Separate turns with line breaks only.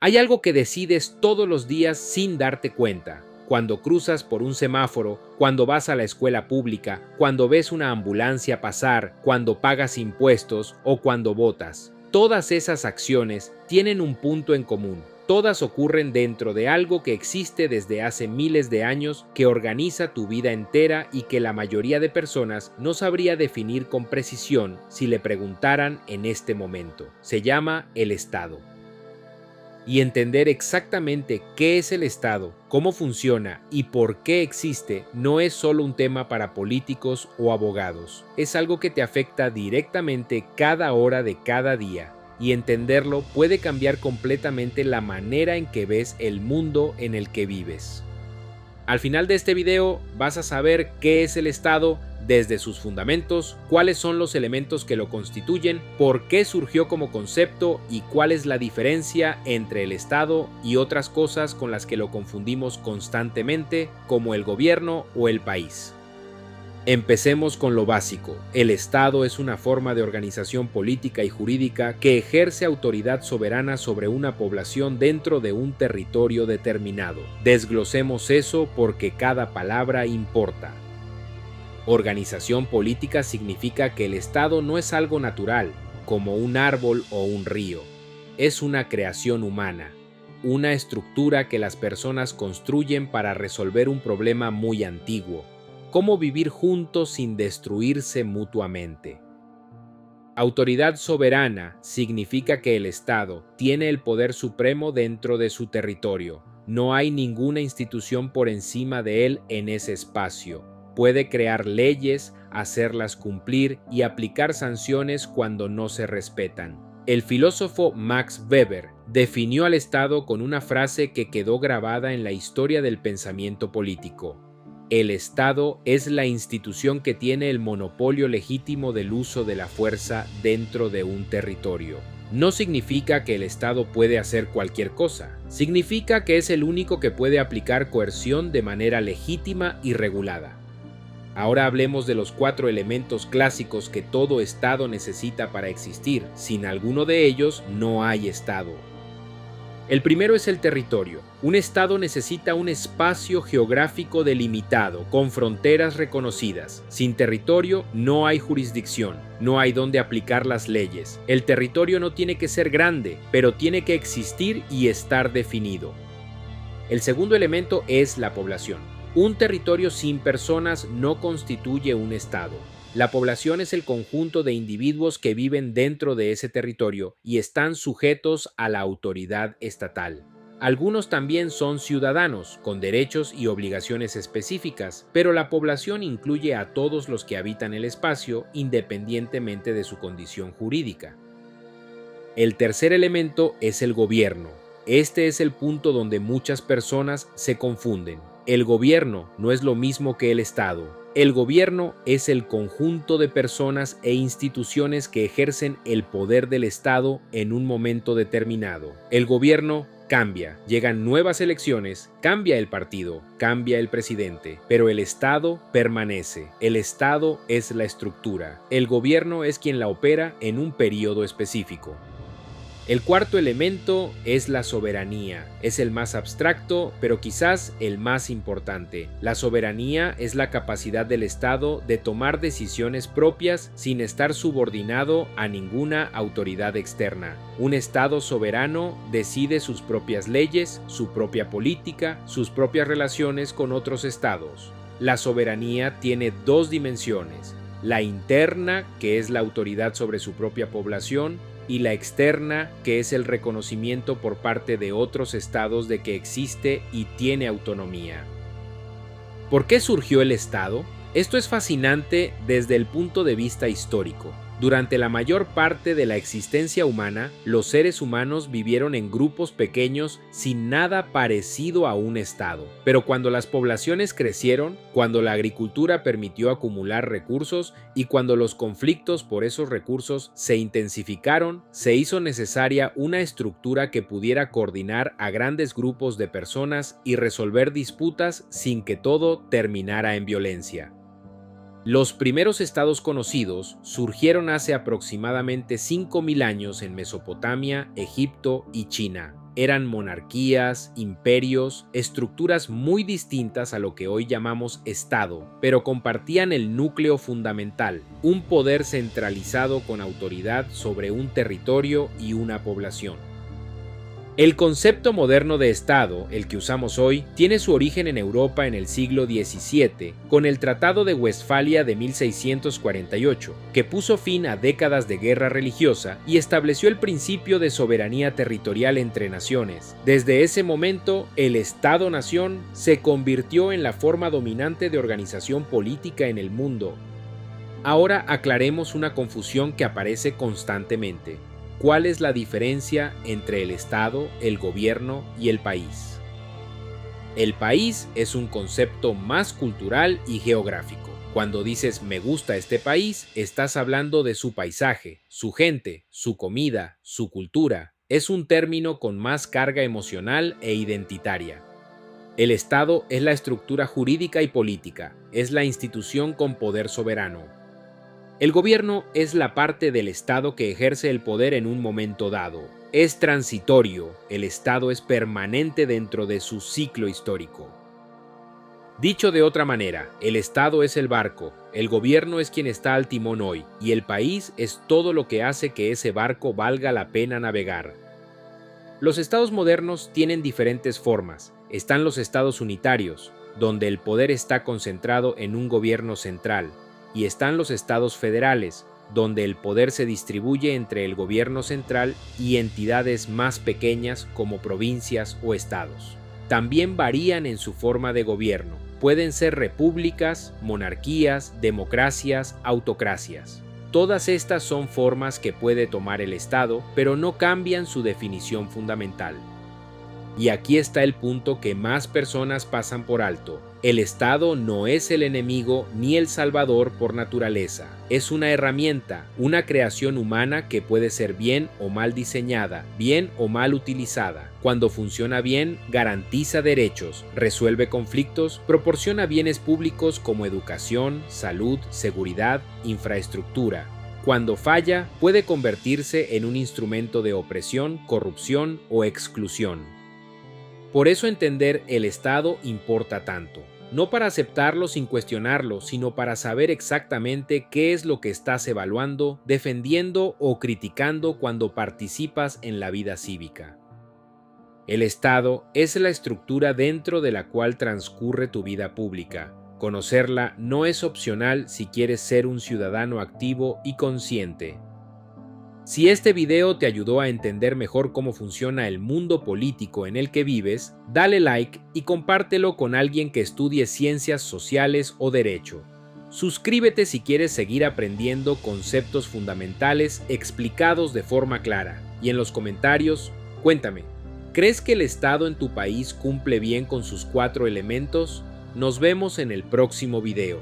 Hay algo que decides todos los días sin darte cuenta. Cuando cruzas por un semáforo, cuando vas a la escuela pública, cuando ves una ambulancia pasar, cuando pagas impuestos o cuando votas. Todas esas acciones tienen un punto en común. Todas ocurren dentro de algo que existe desde hace miles de años, que organiza tu vida entera y que la mayoría de personas no sabría definir con precisión si le preguntaran en este momento. Se llama el Estado. Y entender exactamente qué es el Estado, cómo funciona y por qué existe no es solo un tema para políticos o abogados. Es algo que te afecta directamente cada hora de cada día. Y entenderlo puede cambiar completamente la manera en que ves el mundo en el que vives. Al final de este video vas a saber qué es el Estado desde sus fundamentos, cuáles son los elementos que lo constituyen, por qué surgió como concepto y cuál es la diferencia entre el Estado y otras cosas con las que lo confundimos constantemente, como el gobierno o el país. Empecemos con lo básico. El Estado es una forma de organización política y jurídica que ejerce autoridad soberana sobre una población dentro de un territorio determinado. Desglosemos eso porque cada palabra importa. Organización política significa que el Estado no es algo natural, como un árbol o un río. Es una creación humana, una estructura que las personas construyen para resolver un problema muy antiguo. Cómo vivir juntos sin destruirse mutuamente. Autoridad soberana significa que el Estado tiene el poder supremo dentro de su territorio. No hay ninguna institución por encima de él en ese espacio. Puede crear leyes, hacerlas cumplir y aplicar sanciones cuando no se respetan. El filósofo Max Weber definió al Estado con una frase que quedó grabada en la historia del pensamiento político. El Estado es la institución que tiene el monopolio legítimo del uso de la fuerza dentro de un territorio. No significa que el Estado puede hacer cualquier cosa. Significa que es el único que puede aplicar coerción de manera legítima y regulada. Ahora hablemos de los 4 elementos clásicos que todo Estado necesita para existir. Sin alguno de ellos, no hay Estado. El primero es el territorio. Un Estado necesita un espacio geográfico delimitado, con fronteras reconocidas. Sin territorio no hay jurisdicción, no hay donde aplicar las leyes. El territorio no tiene que ser grande, pero tiene que existir y estar definido. El segundo elemento es la población. Un territorio sin personas no constituye un Estado. La población es el conjunto de individuos que viven dentro de ese territorio y están sujetos a la autoridad estatal. Algunos también son ciudadanos, con derechos y obligaciones específicas, pero la población incluye a todos los que habitan el espacio independientemente de su condición jurídica. El tercer elemento es el gobierno. Este es el punto donde muchas personas se confunden. El gobierno no es lo mismo que el Estado. El gobierno es el conjunto de personas e instituciones que ejercen el poder del Estado en un momento determinado. El gobierno cambia, llegan nuevas elecciones, cambia el partido, cambia el presidente, pero el Estado permanece. El Estado es la estructura. El gobierno es quien la opera en un periodo específico. El cuarto elemento es la soberanía. Es el más abstracto, pero quizás el más importante. La soberanía es la capacidad del Estado de tomar decisiones propias sin estar subordinado a ninguna autoridad externa. Un Estado soberano decide sus propias leyes, su propia política, sus propias relaciones con otros estados. La soberanía tiene 2 dimensiones: la interna, que es la autoridad sobre su propia población, y la externa, que es el reconocimiento por parte de otros estados de que existe y tiene autonomía. ¿Por qué surgió el Estado? Esto es fascinante desde el punto de vista histórico. Durante la mayor parte de la existencia humana, los seres humanos vivieron en grupos pequeños sin nada parecido a un estado. Pero cuando las poblaciones crecieron, cuando la agricultura permitió acumular recursos y cuando los conflictos por esos recursos se intensificaron, se hizo necesaria una estructura que pudiera coordinar a grandes grupos de personas y resolver disputas sin que todo terminara en violencia. Los primeros estados conocidos surgieron hace aproximadamente 5000 años en Mesopotamia, Egipto y China. Eran monarquías, imperios, estructuras muy distintas a lo que hoy llamamos Estado, pero compartían el núcleo fundamental, un poder centralizado con autoridad sobre un territorio y una población. El concepto moderno de Estado, el que usamos hoy, tiene su origen en Europa en el siglo XVII, con el Tratado de Westfalia de 1648, que puso fin a décadas de guerra religiosa y estableció el principio de soberanía territorial entre naciones. Desde ese momento, el Estado-nación se convirtió en la forma dominante de organización política en el mundo. Ahora aclaremos una confusión que aparece constantemente. ¿Cuál es la diferencia entre el Estado, el gobierno y el país? El país es un concepto más cultural y geográfico. Cuando dices me gusta este país, estás hablando de su paisaje, su gente, su comida, su cultura. Es un término con más carga emocional e identitaria. El Estado es la estructura jurídica y política, es la institución con poder soberano. El gobierno es la parte del Estado que ejerce el poder en un momento dado. Es transitorio, el Estado es permanente dentro de su ciclo histórico. Dicho de otra manera, el Estado es el barco, el gobierno es quien está al timón hoy, y el país es todo lo que hace que ese barco valga la pena navegar. Los estados modernos tienen diferentes formas. Están los estados unitarios, donde el poder está concentrado en un gobierno central, y están los estados federales, donde el poder se distribuye entre el gobierno central y entidades más pequeñas como provincias o estados. También varían en su forma de gobierno. Pueden ser repúblicas, monarquías, democracias, autocracias. Todas estas son formas que puede tomar el Estado, pero no cambian su definición fundamental. Y aquí está el punto que más personas pasan por alto. El Estado no es el enemigo ni el salvador por naturaleza. Es una herramienta, una creación humana que puede ser bien o mal diseñada, bien o mal utilizada. Cuando funciona bien, garantiza derechos, resuelve conflictos, proporciona bienes públicos como educación, salud, seguridad, infraestructura. Cuando falla, puede convertirse en un instrumento de opresión, corrupción o exclusión. Por eso entender el Estado importa tanto, no para aceptarlo sin cuestionarlo, sino para saber exactamente qué es lo que estás evaluando, defendiendo o criticando cuando participas en la vida cívica. El Estado es la estructura dentro de la cual transcurre tu vida pública. Conocerla no es opcional si quieres ser un ciudadano activo y consciente. Si este video te ayudó a entender mejor cómo funciona el mundo político en el que vives, dale like y compártelo con alguien que estudie ciencias sociales o derecho. Suscríbete si quieres seguir aprendiendo conceptos fundamentales explicados de forma clara. Y en los comentarios, cuéntame, ¿crees que el Estado en tu país cumple bien con sus 4 elementos? Nos vemos en el próximo video.